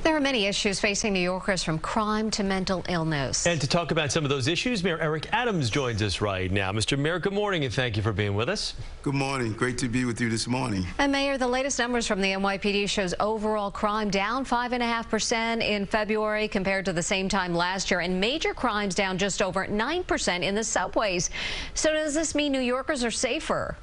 There are many issues facing New Yorkers, from crime to mental illness. And to talk about some of those issues, Mayor Eric Adams joins us right now. Mr. Mayor, good morning, and thank you for being with us. Good morning. Great to be with you this morning. And Mayor, the latest numbers from the NYPD shows overall crime down 5.5% in February compared to the same time last year, and major crimes down just over 9% in the subways. So does this mean New Yorkers are safer?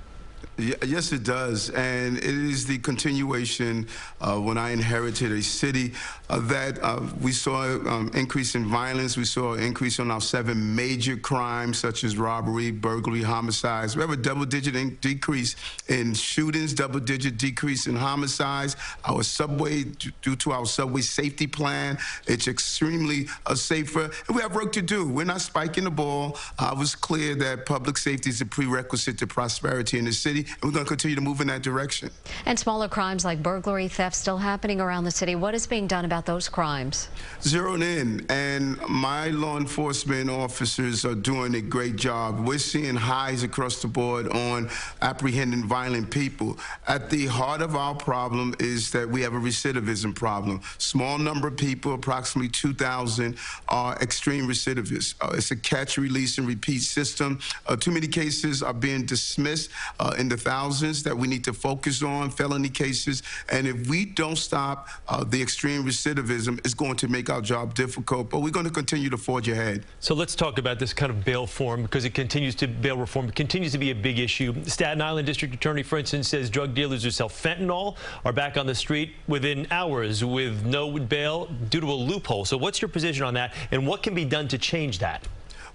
Yes, it does, and it is the continuation when I inherited a city that we saw increase in violence. We saw an increase on our 7 major crimes, such as robbery, burglary, homicides. We have a double-digit decrease in shootings, double-digit decrease in homicides. Our subway, due to our subway safety plan, it's extremely safer, and we have work to do. We're not spiking the ball. I was clear that public safety is a prerequisite to prosperity in the city, and we're going to continue to move in that direction. And smaller crimes like burglary, theft still happening around the city. What is being done about those crimes? Zeroed in, and my law enforcement officers are doing a great job. We're seeing highs across the board on apprehending violent people. At the heart of our problem is that we have a recidivism problem. Small number of people, approximately 2,000, are extreme recidivists. It's a catch, release, and repeat system. Too many cases are being dismissed in the thousands that we need to focus on, felony cases. And if we don't stop the extreme recidivism, it's going to make our job difficult. But we're going to continue to forge ahead. So let's talk about this kind of bail reform, because bail reform continues to be a big issue. Staten Island District Attorney, for instance, says drug dealers who sell fentanyl are back on the street within hours with no bail due to a loophole. So what's your position on that, and what can be done to change that?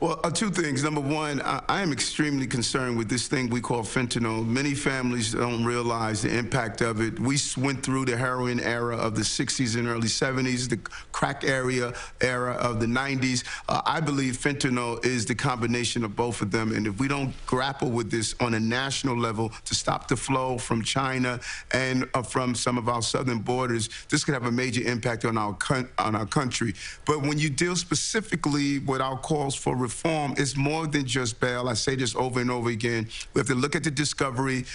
Well, 2 things. Number one, I am extremely concerned with this thing we call fentanyl. Many families don't realize the impact of it. We went through the heroin era of the 60s and early 70s, the crack era of the 90s. I believe fentanyl is the combination of both of them. And if we don't grapple with this on a national level to stop the flow from China and from some of our southern borders, this could have a major impact on our country. But when you deal specifically with our calls for reform, is more than just bail. I say this over and over again. We have to look at the discovery.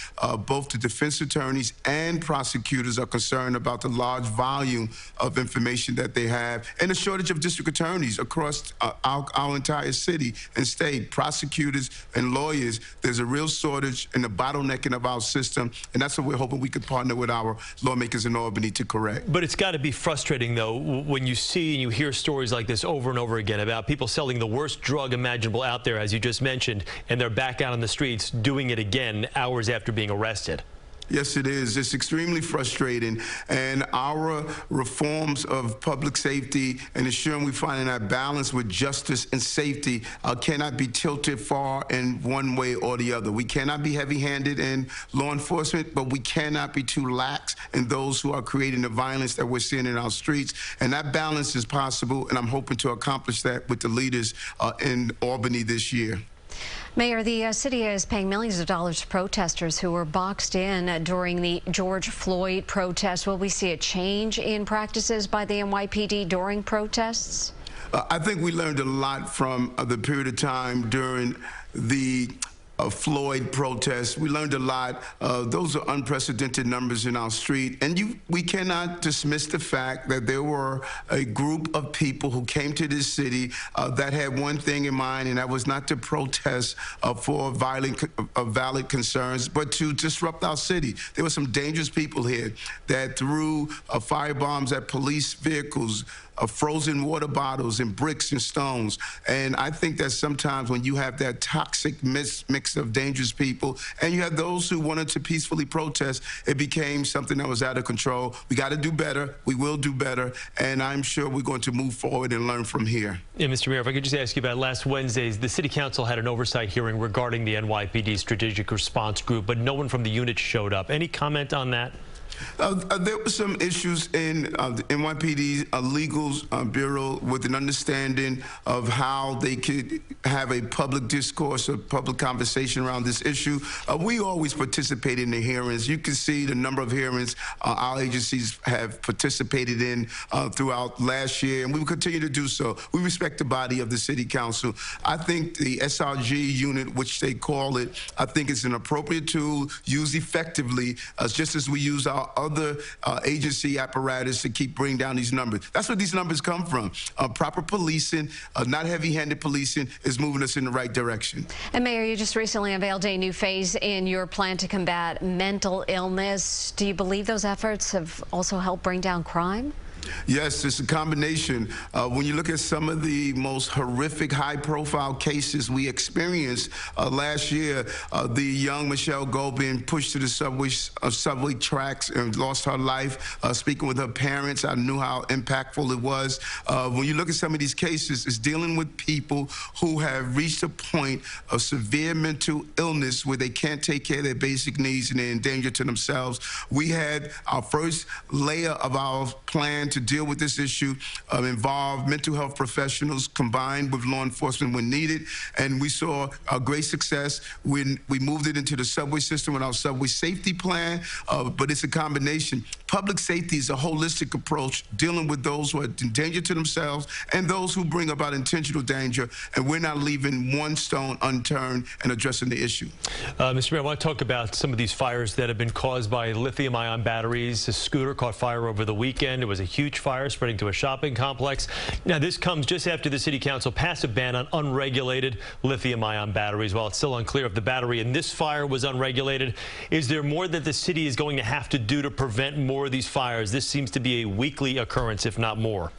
Both the defense attorneys and prosecutors are concerned about the large volume of information that they have, and the shortage of district attorneys across our entire city and state. Prosecutors and lawyers, there's a real shortage and the bottlenecking of our system, and that's what we're hoping we could partner with our lawmakers in Albany to correct. But it's got to be frustrating, though, when you see and you hear stories like this over and over again about people selling the worst drug imaginable out there, as you just mentioned, and they're back out on the streets doing it again hours after being arrested. Yes, it is. It's extremely frustrating. And our reforms of public safety and ensuring we find that balance with justice and safety cannot be tilted far in one way or the other. We cannot be heavy-handed in law enforcement, but we cannot be too lax in those who are creating the violence that we're seeing in our streets. And that balance is possible, and I'm hoping to accomplish that with the leaders in Albany this year. Mayor, the city is paying millions of dollars to protesters who were boxed in during the George Floyd protests. Will we see a change in practices by the NYPD during protests? I think we learned a lot from the period of time during the Floyd protests. We learned a lot. Those are unprecedented numbers in our street. And we cannot dismiss the fact that there were a group of people who came to this city that had one thing in mind, and that was not to protest for valid concerns, but to disrupt our city. There were some dangerous people here that threw firebombs at police vehicles, frozen water bottles and bricks and stones. And I think that sometimes when you have that toxic mix of dangerous people and you have those who wanted to peacefully protest, it became something that was out of control. We got to do better. We will do better. And I'm sure we're going to move forward and learn from here. Yeah, Mr. Mayor, if I could just ask you about last Wednesday's, the City Council had an oversight hearing regarding the NYPD Strategic Response Group, but no one from the unit showed up. Any comment on that? There were some issues in the NYPD Legal Bureau with an understanding of how they could have a public discourse, a public conversation around this issue. We always participate in the hearings. You can see the number of hearings our agencies have participated in throughout last year, and we will continue to do so. We respect the body of the City Council. I think the SRG unit, which they call it, I think it's an appropriate tool used effectively, just as we use our our other agency apparatus to keep bringing down these numbers. That's where these numbers come from. Proper policing, not heavy-handed policing, is moving us in the right direction. And Mayor, you just recently unveiled a new phase in your plan to combat mental illness. Do you believe those efforts have also helped bring down crime? Yes, it's a combination. When you look at some of the most horrific, high-profile cases we experienced last year, the young Michelle Go being pushed to the subway tracks and lost her life. Speaking with her parents, I knew how impactful it was. When you look at some of these cases, it's dealing with people who have reached a point of severe mental illness where they can't take care of their basic needs and they're in danger to themselves. We had our first layer of our plan to deal with this issue involve mental health professionals combined with law enforcement when needed, and we saw a great success when we moved it into the subway system with our subway safety plan, but it's a combination. Public safety is a holistic approach dealing with those who are in danger to themselves and those who bring about intentional danger, and we're not leaving one stone unturned and addressing the issue. Mr. Mayor, I want to talk about some of these fires that have been caused by lithium-ion batteries. A scooter caught fire over the weekend. It was a huge fire spreading to a shopping complex. Now, this comes just after the City Council passed a ban on unregulated lithium-ion batteries. While it's still unclear if the battery in this fire was unregulated, is there more that the city is going to have to do to prevent more of these fires? This seems to be a weekly occurrence, if not more.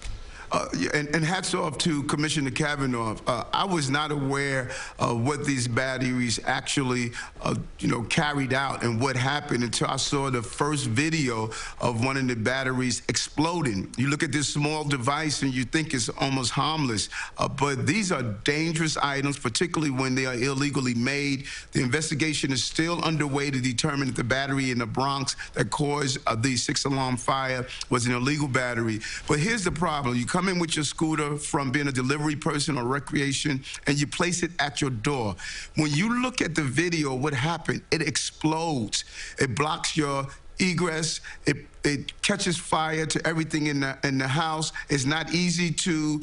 And hats off to Commissioner Kavanaugh. I was not aware of what these batteries actually, carried out and what happened until I saw the first video of one of the batteries exploding. You look at this small device and you think it's almost harmless, but these are dangerous items, particularly when they are illegally made. The investigation is still underway to determine if the battery in the Bronx that caused the 6-alarm fire was an illegal battery. But here's the problem. You come in with your scooter from being a delivery person or recreation, and you place it at your door. When you look at the video, what happened? It explodes. It blocks your egress. It catches fire to everything in the house. It's not easy to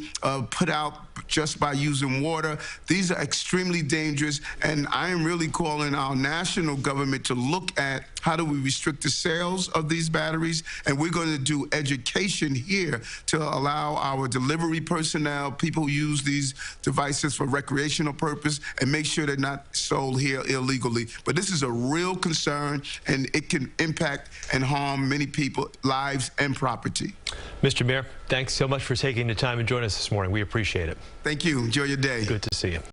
put out just by using water. These are extremely dangerous, and I am really calling our national government to look at how do we restrict the sales of these batteries, and we're going to do education here to allow our delivery personnel, people who use these devices for recreational purpose, and make sure they're not sold here illegally. But this is a real concern, and it can impact and harm many people, lives and property. Mr. Mayor, thanks so much for taking the time and joining us this morning. We appreciate it. Thank you. Enjoy your day. Good to see you.